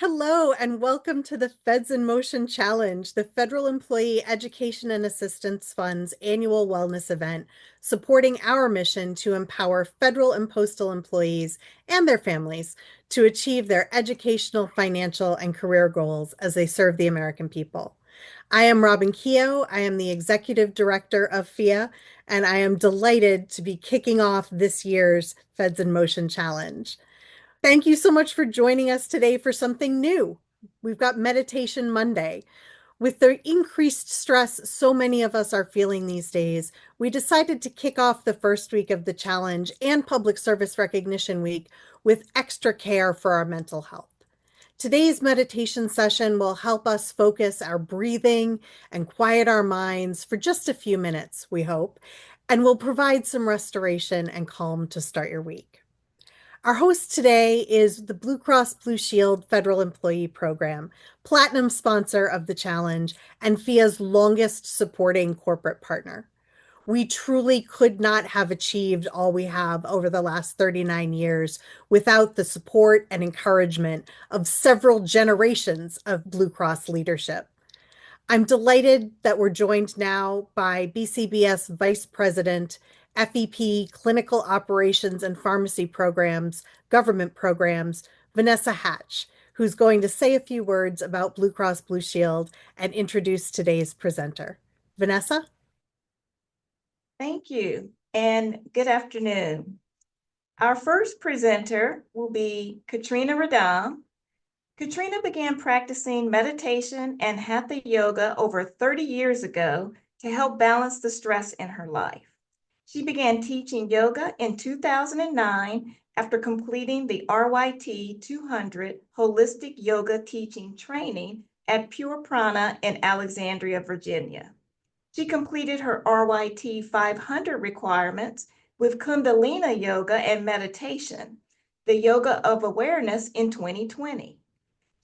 Hello, and welcome to the Feds in Motion Challenge, the Federal Employee Education and Assistance Fund's annual wellness event, supporting our mission to empower federal and postal employees and their families to achieve their educational, financial, and career goals as they serve the American people. I am Robin Keogh. I am the Executive Director of FIA, and I am delighted to be kicking off this year's Feds in Motion Challenge. Thank you so much for joining us today for something new. We've got Meditation Monday. With the increased stress so many of us are feeling these days, we decided to kick off the first week of the challenge and Public Service Recognition Week with extra care for our mental health. Today's meditation session will help us focus our breathing and quiet our minds for just a few minutes, we hope, and will provide some restoration and calm to start your week. Our host today is the Blue Cross Blue Shield Federal Employee Program, platinum sponsor of the challenge and FIA's longest supporting corporate partner. We truly could not have achieved all we have over the last 39 years without the support and encouragement of several generations of Blue Cross leadership. I'm delighted that we're joined now by BCBS Vice President, FEP Clinical Operations and Pharmacy Programs, Government Programs, Vanessa Hatch, who's going to say a few words about Blue Cross Blue Shield and introduce today's presenter. Vanessa? Thank you, and good afternoon. Our first presenter will be Katrina Radam. Katrina began practicing meditation and hatha yoga over 30 years ago to help balance the stress in her life. She began teaching yoga in 2009 after completing the RYT 200 Holistic Yoga Teaching Training at Pure Prana in Alexandria, Virginia. She completed her RYT 500 requirements with Kundalini Yoga and Meditation, the Yoga of Awareness in 2020.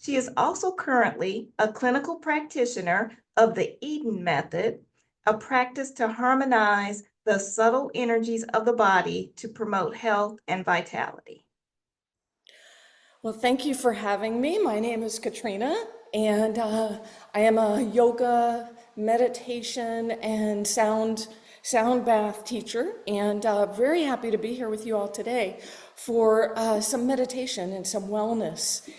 She is also currently a clinical practitioner of the Eden Method, a practice to harmonize the subtle energies of the body to promote health and vitality. Well, thank you for having me. My name is Katrina, and I am a yoga, meditation, and sound bath teacher, and very happy to be here with you all today for some meditation and some wellness.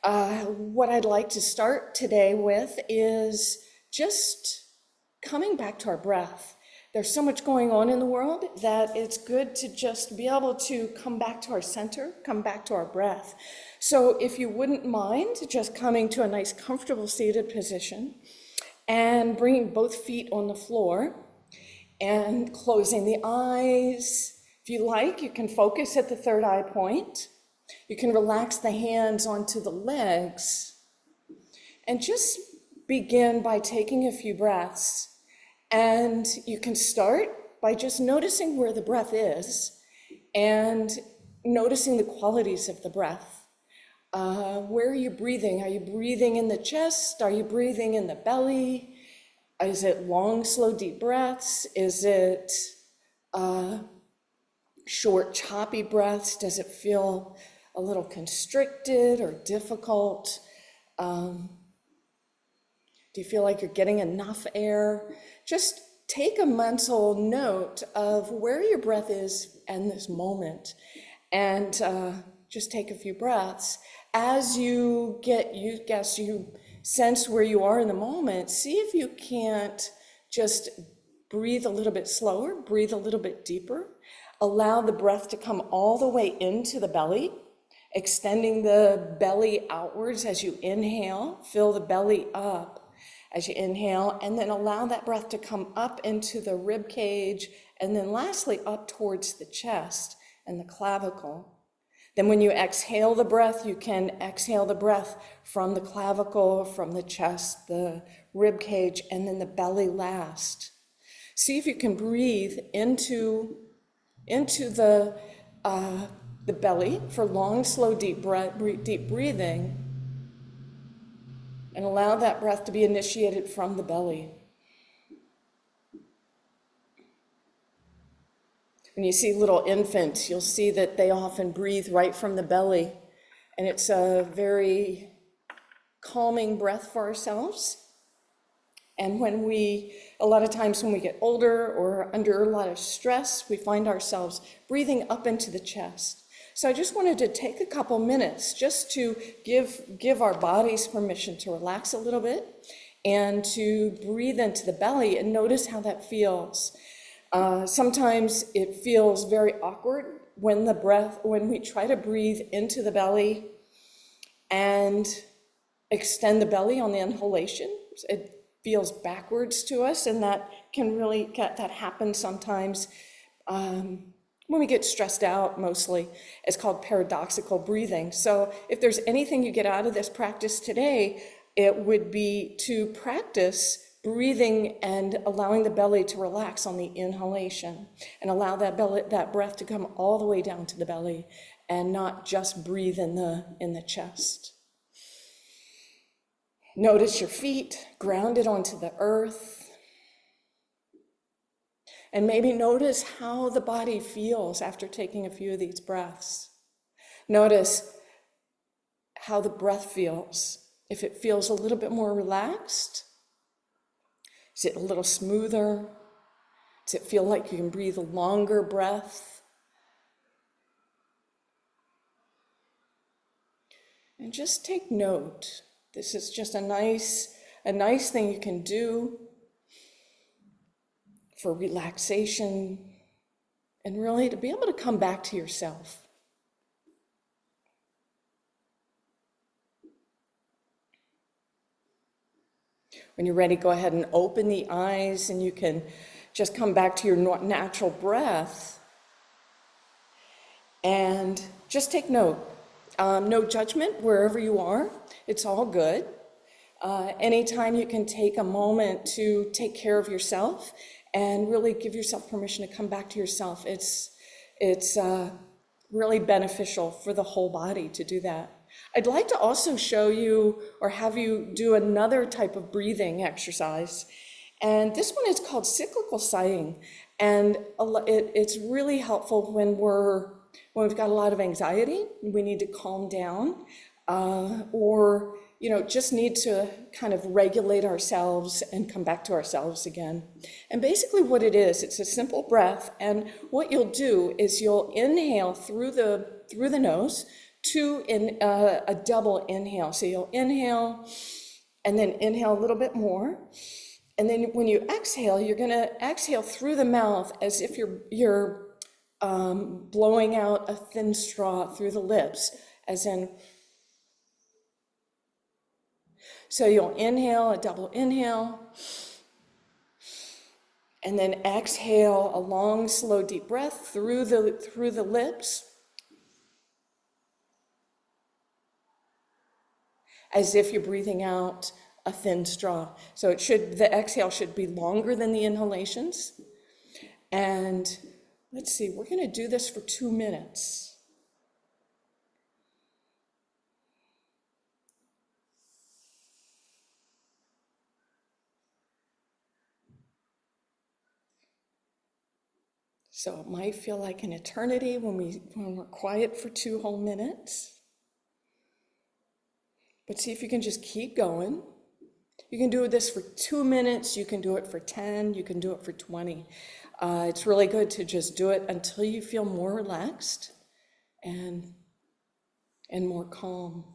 What I'd like to start today with is just coming back to our breath. There's so much going on in the world that it's good to just be able to come back to our center, come back to our breath. So if you wouldn't mind just coming to a nice comfortable seated position and bringing both feet on the floor and closing the eyes. If you like, you can focus at the third eye point. You can relax the hands onto the legs and just begin by taking a few breaths. And you can start by just noticing where the breath is and noticing the qualities of the breath. Where are you breathing? Are you breathing in the chest? Are you breathing in the belly? Is it long, slow, deep breaths? Is it short, choppy breaths? Does it feel a little constricted or difficult? Do you feel like you're getting enough air? Just take a mental note of where your breath is in this moment and just take a few breaths. As you sense where you are in the moment, see if you can't just breathe a little bit slower, breathe a little bit deeper. Allow the breath to come all the way into the belly, extending the belly outwards as you inhale. Fill the belly up as you inhale, and then allow that breath to come up into the rib cage, and then lastly up towards the chest and the clavicle. Then when you exhale the breath, you can exhale the breath from the clavicle, from the chest, the rib cage, and then the belly last. See if you can breathe into the belly for long, slow, deep breathing, and allow that breath to be initiated from the belly. When you see little infants, you'll see that they often breathe right from the belly, and it's a very calming breath for ourselves. And a lot of times when we get older or under a lot of stress, we find ourselves breathing up into the chest. So I just wanted to take a couple minutes just to give our bodies permission to relax a little bit and to breathe into the belly and notice how that feels. Sometimes it feels very awkward when we try to breathe into the belly and extend the belly on the inhalation. It feels backwards to us, and that happens sometimes when we get stressed out. Mostly it's called paradoxical breathing. So if there's anything you get out of this practice today, it would be to practice breathing and allowing the belly to relax on the inhalation, and allow that breath to come all the way down to the belly and not just breathe in the chest. Notice your feet grounded onto the earth. And maybe notice how the body feels after taking a few of these breaths. Notice how the breath feels. If it feels a little bit more relaxed, is it a little smoother? Does it feel like you can breathe a longer breath? And just take note. This is just a nice thing you can do for relaxation and really to be able to come back to yourself. When you're ready, go ahead and open the eyes, and you can just come back to your natural breath and just take note. No judgment wherever you are. It's all good. Anytime you can take a moment to take care of yourself and really give yourself permission to come back to yourself, it's really beneficial for the whole body to do that. I'd like to also show you or have you do another type of breathing exercise. And this one is called cyclical sighing. And it's really helpful when we've got a lot of anxiety, we need to calm down, or just need to kind of regulate ourselves and come back to ourselves again. And basically what it is, it's a simple breath. And what you'll do is you'll inhale through the nose to a double inhale. So you'll inhale and then inhale a little bit more. And then when you exhale, you're gonna exhale through the mouth as if you're blowing out a thin straw through the lips, as in. So you'll inhale, a double inhale, and then exhale a long, slow, deep breath through the lips, as if you're breathing out a thin straw. So the exhale should be longer than the inhalations. And let's see, we're going to do this for 2 minutes. So it might feel like an eternity when we're quiet for 2 whole minutes. But see if you can just keep going. You can do this for 2 minutes, you can do it for 10, you can do it for 20. It's really good to just do it until you feel more relaxed and more calm.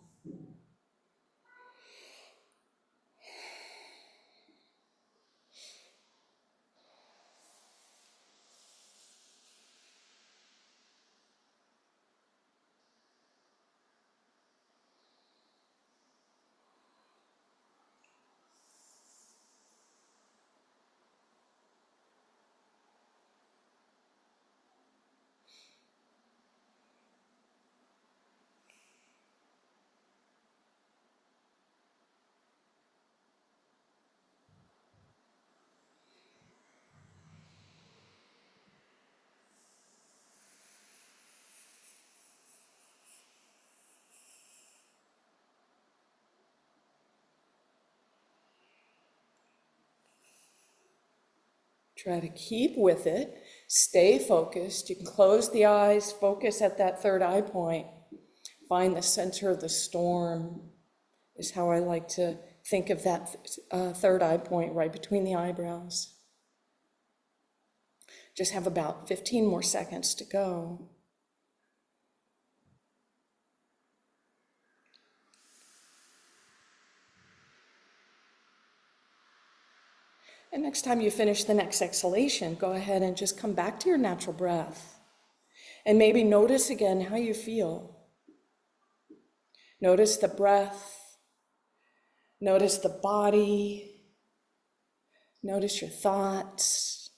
Try to keep with it, stay focused. You can close the eyes, focus at that third eye point. Find the center of the storm is how I like to think of that third eye point right between the eyebrows. Just have about 15 more seconds to go. And next time you finish the next exhalation, go ahead and just come back to your natural breath. And maybe notice again how you feel. Notice the breath. Notice the body. Notice your thoughts.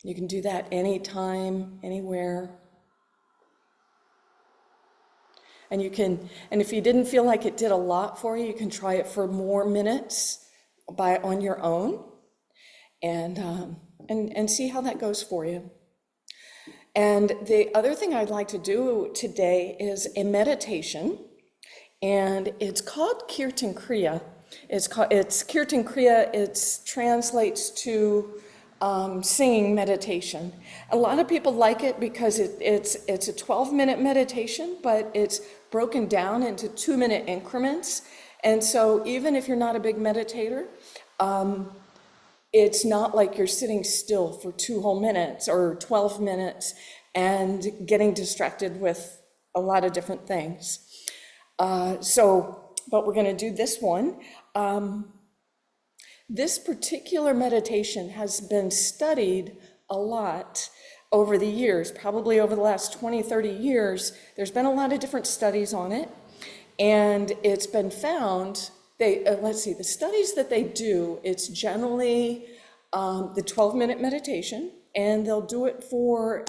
You can do that anytime, anywhere. And if you didn't feel like it did a lot for you, you can try it for more minutes on your own, and see how that goes for you. And the other thing I'd like to do today is a meditation, and it's called Kirtan Kriya. It's Kirtan Kriya. It translates to singing meditation. A lot of people like it because it's a 12-minute meditation, but it's broken down into 2-minute increments. And so even if you're not a big meditator, it's not like you're sitting still for 2 whole minutes or 12 minutes and getting distracted with a lot of different things. But we're going to do this one. This particular meditation has been studied a lot over the years, probably over the last 20, 30 years. There's been a lot of different studies on it, and it's been found, the studies that they do, it's generally the 12-minute meditation, and they'll do it for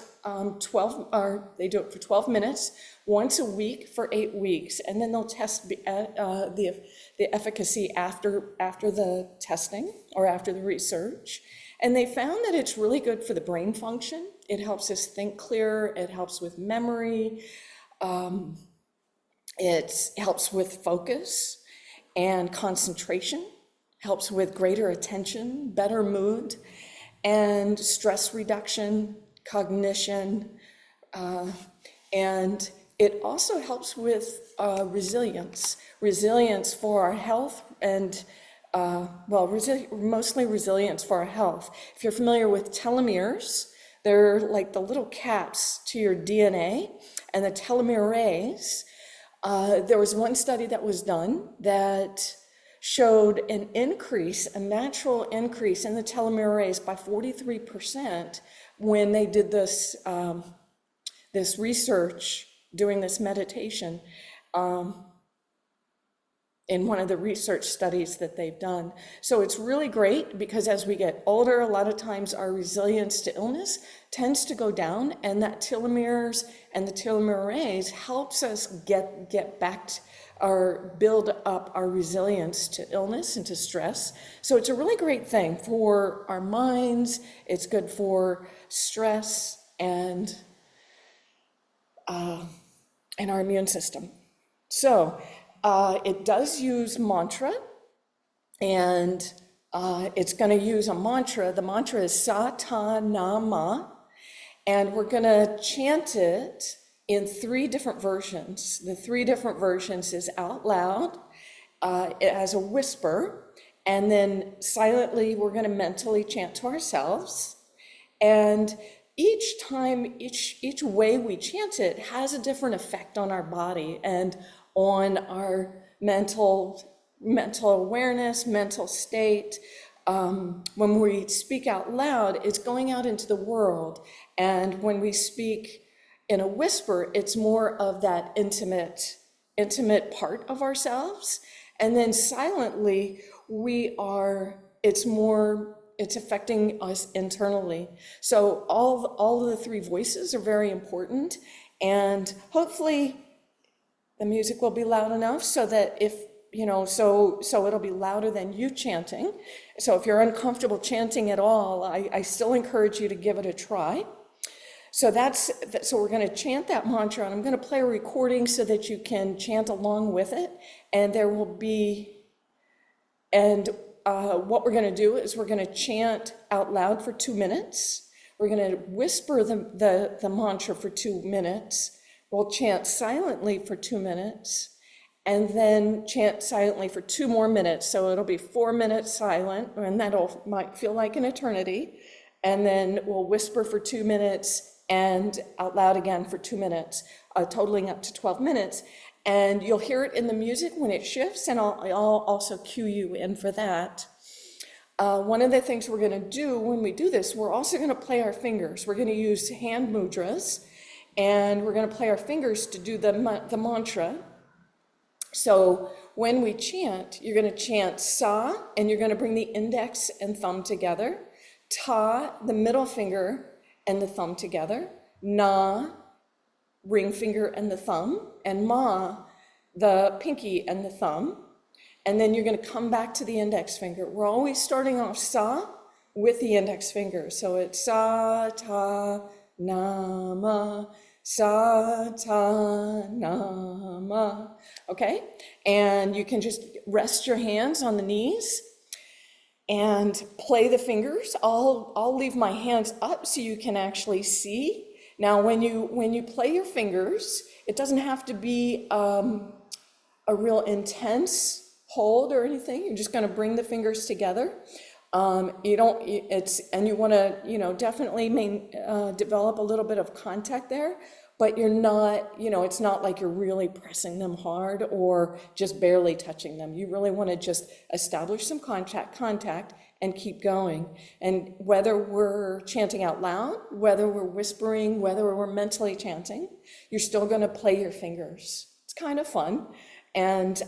12 minutes, once a week for 8 weeks, and then they'll test the efficacy after the testing or after the research. And they found that it's really good for the brain function. It helps us think clearer. It helps with memory. It helps with focus and concentration, helps with greater attention, better mood, and stress reduction, cognition, and it also helps with resilience for our health, and mostly resilience for our health. If you're familiar with telomeres, they're like the little caps to your DNA, and the telomerase, there was one study that was done that showed a natural increase in the telomerase by 43% when they did this research doing this meditation in one of the research studies that they've done. So it's really great because as we get older, a lot of times our resilience to illness tends to go down, and that telomeres and the telomerase helps us get back or build up our resilience to illness and to stress. So it's a really great thing for our minds. It's good for stress and our immune system. So it does use mantra, and it's going to use a mantra. The mantra is Sa Ta Na Ma, and we're going to chant it in 3 different versions. The 3 different versions is out loud, as a whisper, and then silently we're going to mentally chant to ourselves. And each time, each way we chant it has a different effect on our body and on our mental awareness, mental state. When we speak out loud, it's going out into the world. And when we speak in a whisper, it's more of that intimate part of ourselves. And then silently, it's affecting us internally. So all of the 3 voices are very important. And hopefully the music will be loud enough so that so it'll be louder than you chanting. So if you're uncomfortable chanting at all, I still encourage you to give it a try. So we're going to chant that mantra, and I'm going to play a recording so that you can chant along with it. And what we're going to do is we're going to chant out loud for 2 minutes. We're going to whisper the mantra for 2 minutes. We'll chant silently for 2 minutes, and then chant silently for 2 more minutes. So it'll be 4 minutes silent, and might feel like an eternity. And then we'll whisper for 2 minutes and out loud again for 2 minutes, totaling up to 12 minutes. And you'll hear it in the music when it shifts, and I'll also cue you in for that. One of the things we're going to do when we do this, we're also going to play our fingers. We're going to use hand mudras, and we're going to play our fingers to do the mantra. So when we chant, you're going to chant sa, and you're going to bring the index and thumb together. Ta, the middle finger and the thumb together. Na, ring finger and the thumb. And ma, the pinky and the thumb. And then you're going to come back to the index finger. We're always starting off sa with the index finger. So it's sa, ta, na, ma, sa, ta, na, ma. Okay? And you can just rest your hands on the knees and play the fingers. I'll leave my hands up so you can actually see. Now, when you play your fingers, it doesn't have to be a real intense hold or anything. You're just going to bring the fingers together. And you want to, definitely develop a little bit of contact there, but you're not, it's not like you're really pressing them hard or just barely touching them. You really want to just establish some contact and keep going. And whether we're chanting out loud, whether we're whispering, whether we're mentally chanting, you're still going to play your fingers. It's kind of fun. And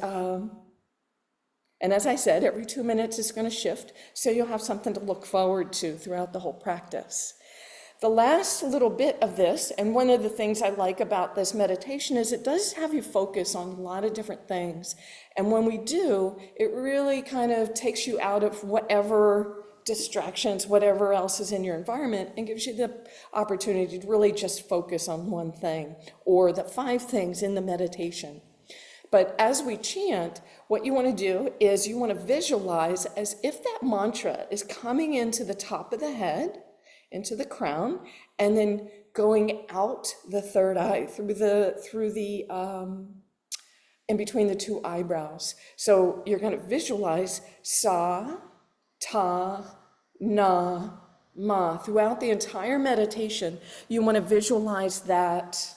as I said, every 2 minutes it's going to shift, so you'll have something to look forward to throughout the whole practice. The last little bit of this, and one of the things I like about this meditation, is it does have you focus on a lot of different things. And when we do, it really kind of takes you out of whatever distractions, whatever else is in your environment, and gives you the opportunity to really just focus on one thing, or the 5 things in the meditation. But as we chant, what you want to do is you want to visualize as if that mantra is coming into the top of the head, into the crown, and then going out the third eye through the in between the 2 eyebrows. So you're going to visualize sa, ta, na, ma. Throughout the entire meditation, you want to visualize that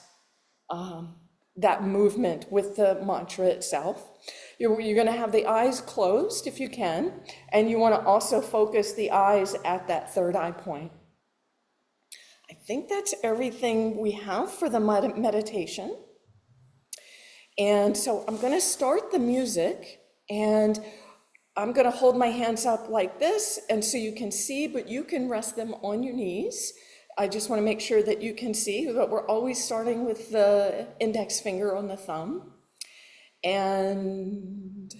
that movement with the mantra itself. You're going to have the eyes closed if you can, and you want to also focus the eyes at that third eye point. I think that's everything we have for the meditation. And so I'm going to start the music, and I'm going to hold my hands up like this, and so you can see, but you can rest them on your knees. I just want to make sure that you can see, but we're always starting with the index finger on the thumb. And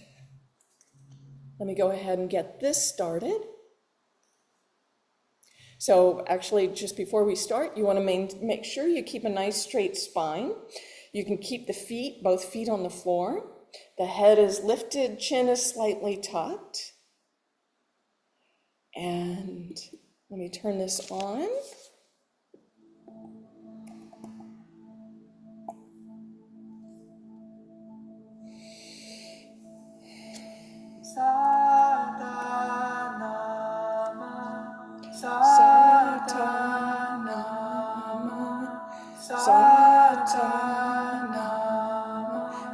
let me go ahead and get this started. So actually, just before we start, you want to make sure you keep a nice straight spine. You can keep the feet, both feet on the floor. The head is lifted, chin is slightly tucked. And let me turn this on.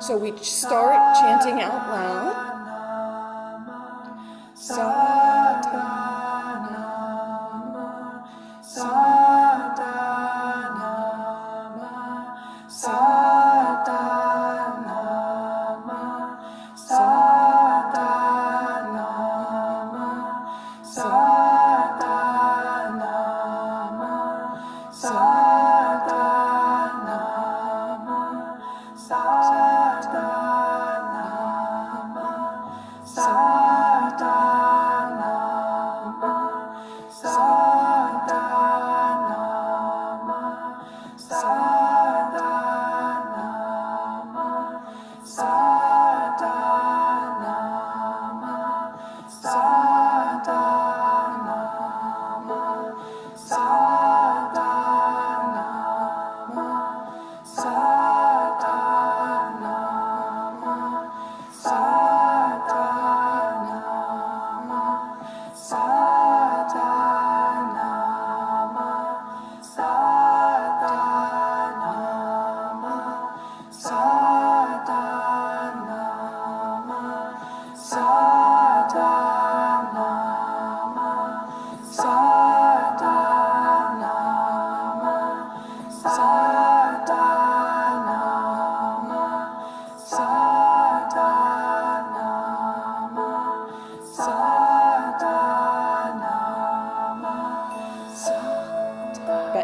So we start chanting out loud.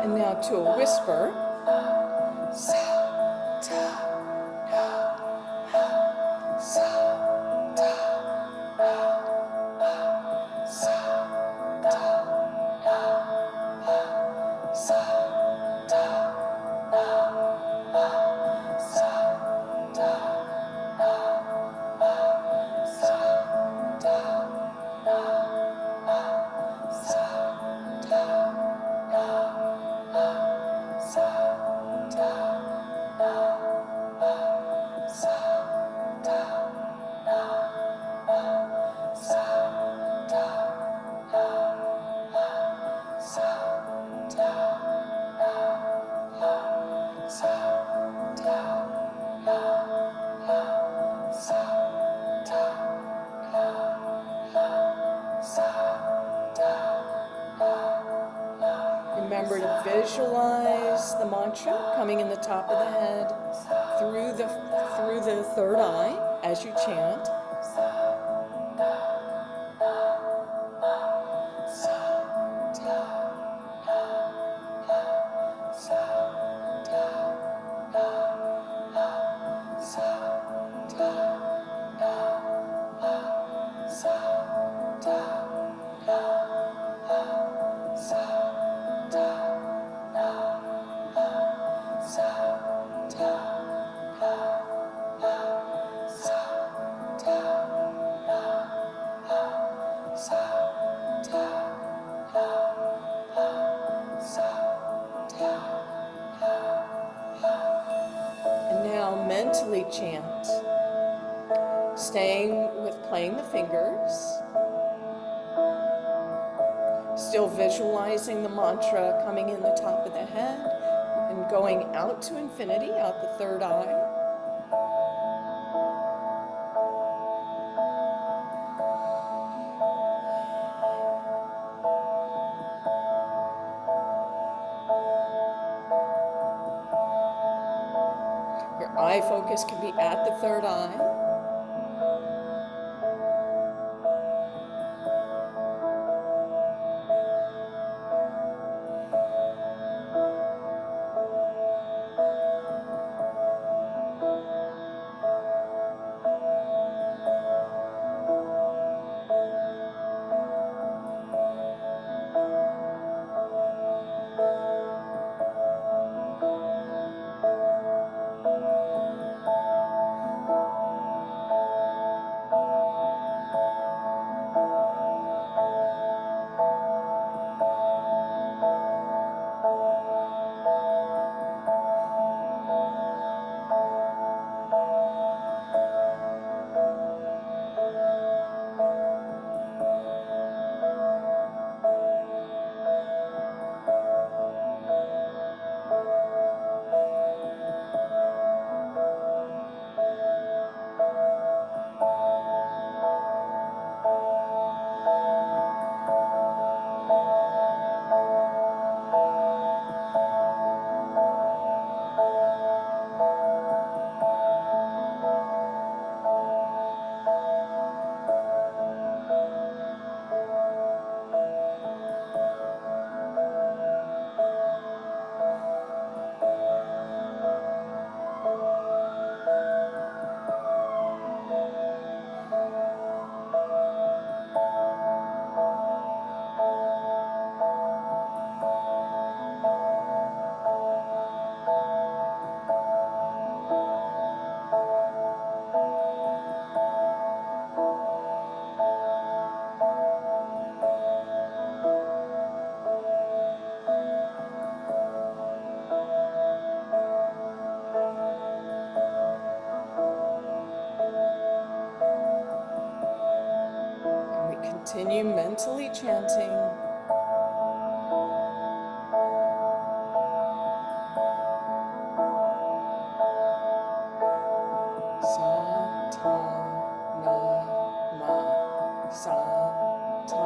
And now to a whisper. Remember to visualize the mantra coming in the top of the head through the third eye as you chant. And now mentally chant, staying with playing the fingers, still visualizing the mantra coming in the top of the head and going out to infinity, out the third eye. Your eye focus can be at the third eye. Continue mentally chanting. Sa, ta, na, ma. Sa, ta,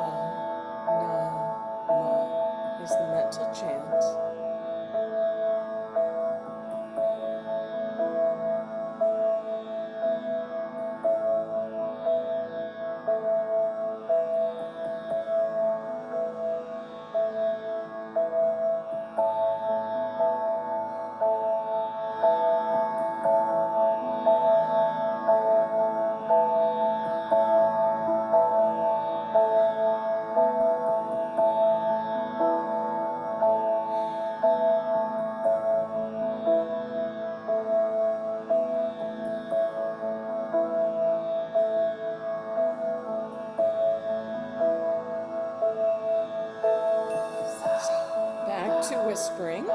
na, ma is the mental chant. to whispering.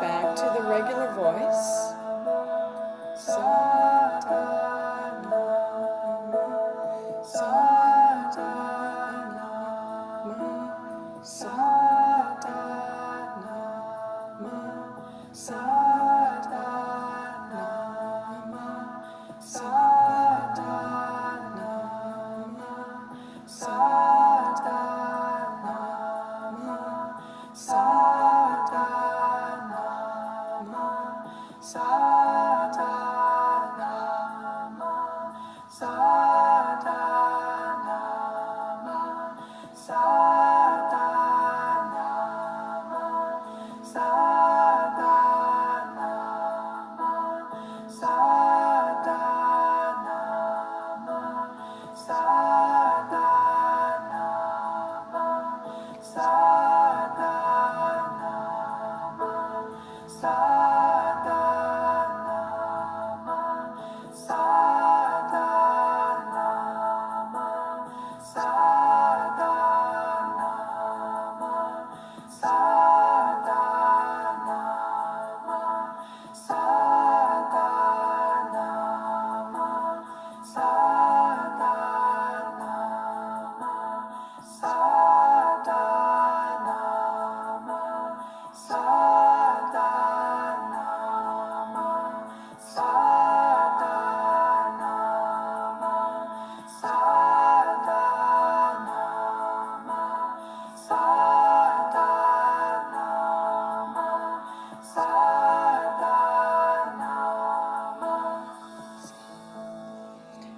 Back to the regular voice.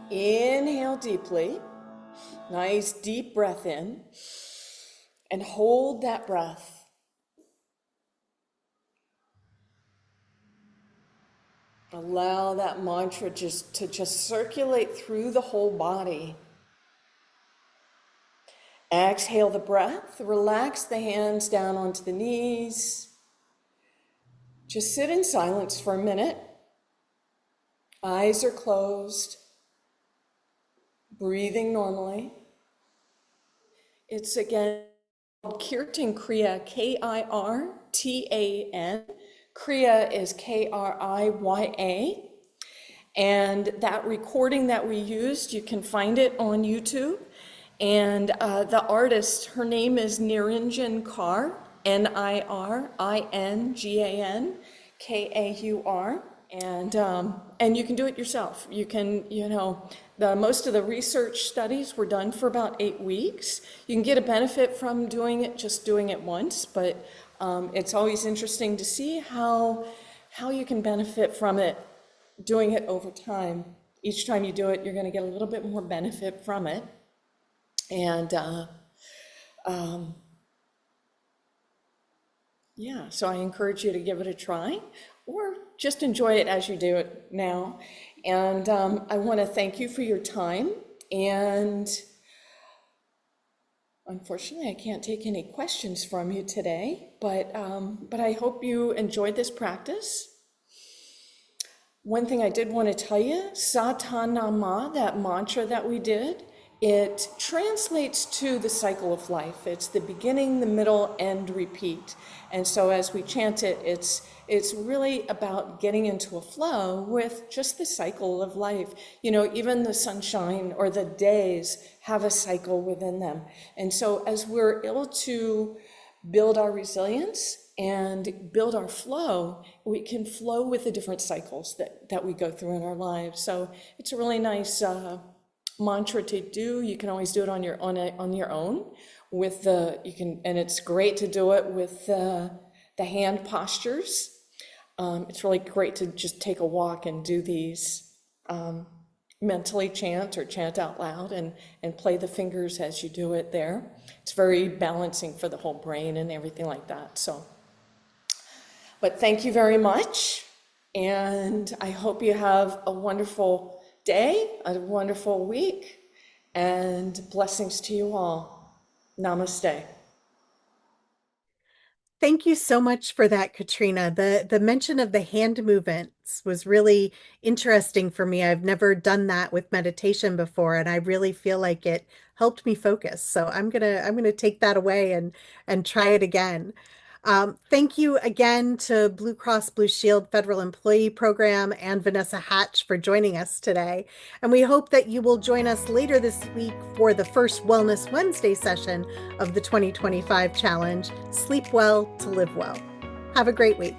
Inhale deeply. Nice deep breath in. And hold that breath. Allow that mantra to circulate through the whole body. Exhale the breath. Relax the hands down onto the knees. Just sit in silence for a minute. Eyes are closed. Breathing normally. It's again called Kirtan Kriya, Kirtan. Kriya is Kriya. And that recording that we used, you can find it on YouTube. And the artist, her name is Niranjan Kaur, Niranjankaur. And you can do it yourself. You can, most of the research studies were done for about 8 weeks. You can get a benefit from doing it, just doing it once, but it's always interesting to see how you can benefit from it, doing it over time. Each time you do it, you're going to get a little bit more benefit from it. And Yeah, so I encourage you to give it a try or just enjoy it as you do it now. And I want to thank you for your time. And unfortunately, I can't take any questions from you today, but I hope you enjoyed this practice. One thing I did want to tell you, Satanama, that mantra that we did, it translates to the cycle of life. It's the beginning, the middle, end, repeat. And so as we chant it, it's really about getting into a flow with just the cycle of life. You know, even the sunshine or the days have a cycle within them. And so as we're able to build our resilience and build our flow, we can flow with the different cycles that we go through in our lives. So it's a really nice mantra to do. You can always do it on your own with and it's great to do it with the hand postures. It's really great to just take a walk and do these mentally chant or chant out loud and play the fingers as you do it there. It's very balancing for the whole brain and everything like that. So, but thank you very much. And I hope you have a wonderful day, a wonderful week, and blessings to you all. Namaste. Thank you so much for that, Katrina. The mention of the hand movements was really interesting for me. I've never done that with meditation before, and I really feel like it helped me focus. So I'm gonna take that away and try it again. Thank you again to Blue Cross Blue Shield Federal Employee Program and Vanessa Hatch for joining us today. And we hope that you will join us later this week for the first Wellness Wednesday session of the 2025 challenge, Sleep Well to Live Well. Have a great week.